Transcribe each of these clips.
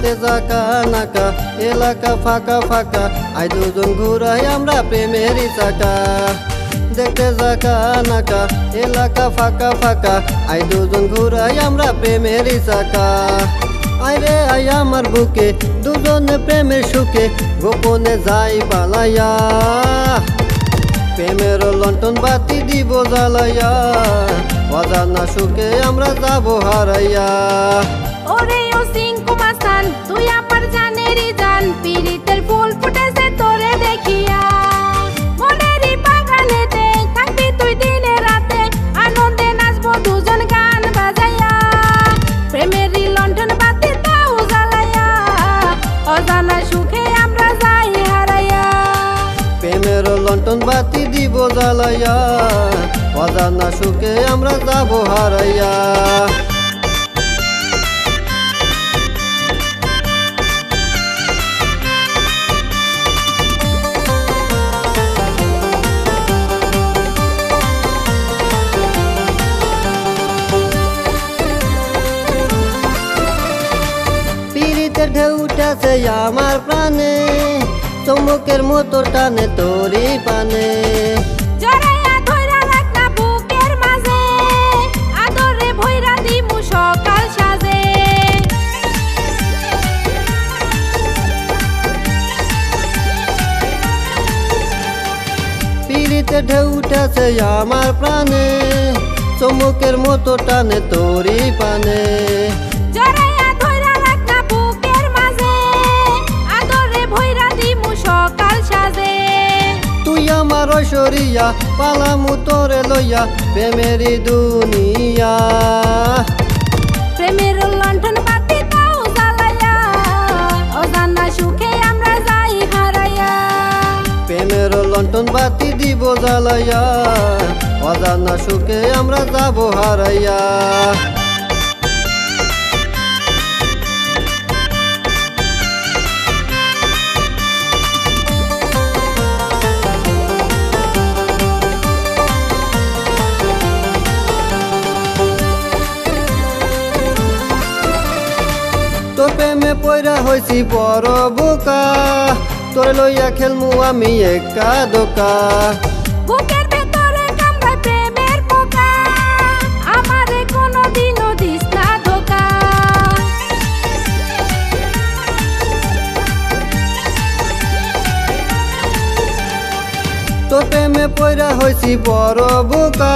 দেখতে জাকা নাকা এলাকা ফাঁকা ফাঁকা আই দুজন ঘুরাই আমরা প্রেমেরই চাকা দেখতে জাকা নাকা এলাকা ফাঁকা ফাঁকা আই দুজন ঘুরাই আমরা প্রেমেরই চাকা আইরে আই আমার বুকে দুজনে প্রেমের সুখে গোপনে যাই পালাইয়া প্রেমের লন্ঠন বাতি দিব জ্বালাইয়া অজানা সুখে আমরা যাব হারাইয়া ওরে ও সিংকু মাস্তান তুই আমার জানেরই জান পিরিতের ফুল ফুটেছে তোরে দেখিয়া মনেরই বাগানেতে থাকবি তুই দিনে রাতে আনন্দে নাচবো দুজন গান বাজাইয়া প্রেমেরই লন্ঠন বাতি দাও জ্বালাইয়া অজানা সুখে আমরা যাই হারাইয়া প্রেমের লন্ঠন বাতি দিব জ্বালাইয়া অজানা সুখে আমরা যাব হারাইয়া পিরিতের ঢেউ উঠেছে আমার প্রাণে চুম্বকের মতো টানে তোরই পানে জড়াইয়া ধইরা রাখ না বুকের মাঝে আদরে ভইরা দিমু সকাল সাজে পিরিতে ঢেউ উঠেছে আমার প্রাণে চুম্বকের মতো টানে তোরই পানে জড়াইয়া ধইরা রাখ না বুকের মাঝে আদরে ভইরা দিমু সকাল সাজে তুই আমার ঐশ্বরিয়া পালামু তোরে লইয়া প্রেমেরই দুনিয়া প্রেমের লণ্ঠন বাতি দাও জ্বালাইয়া অজানা সুখে আমরা যাই হারাইয়া প্রেমের লন্ঠন বাতি দিব জ্বালাইয়া অজানা সুখে আমরা যাব হারাইয়া তোর প্রেমে পয়রা হইছি বড় বোকা তোরে লইয়া খেলমু আমি একা দোকা বুকের ভেতরে কামড়ায় প্রেমের পোকা আমারে কোনোদিনও দিস না ধোকা তোর প্রেমে পয়রা হইছি বড় বোকা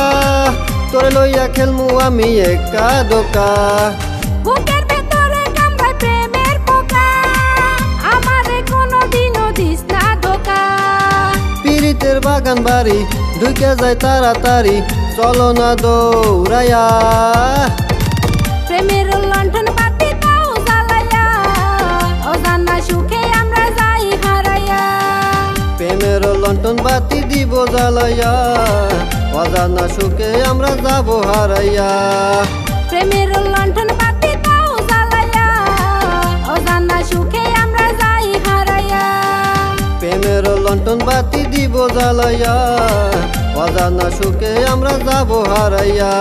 তোরে লইয়া খেলমু আমি একা দোকা বুকের ভেতরে কামড়ায় প্রেমের পোকা আমারে কোনোদিনও দিস না ধোকা পিরিতের বাগান বাড়ি ঢুকে যায় তাড়াতাড়ি চলো না দৌড়াইয়া প্রেমের লণ্ঠন বাতি দাও জ্বালাইয়া অজানা সুখে আমরা যাই হারাইয়া প্রেমের লন্ঠন বাতি দিব জ্বালাইয়া অজানা সুখে আমরা যাব হারাইয়া প্রেমের লণ্ঠন বাতি দাও জ্বালাইয়া অজানা সুখে আমরা যাই হারাইয়া প্রেমের লন্ঠন বাতি দিব জ্বালাইয়া অজানা সুখে আমরা যাব হারাইয়া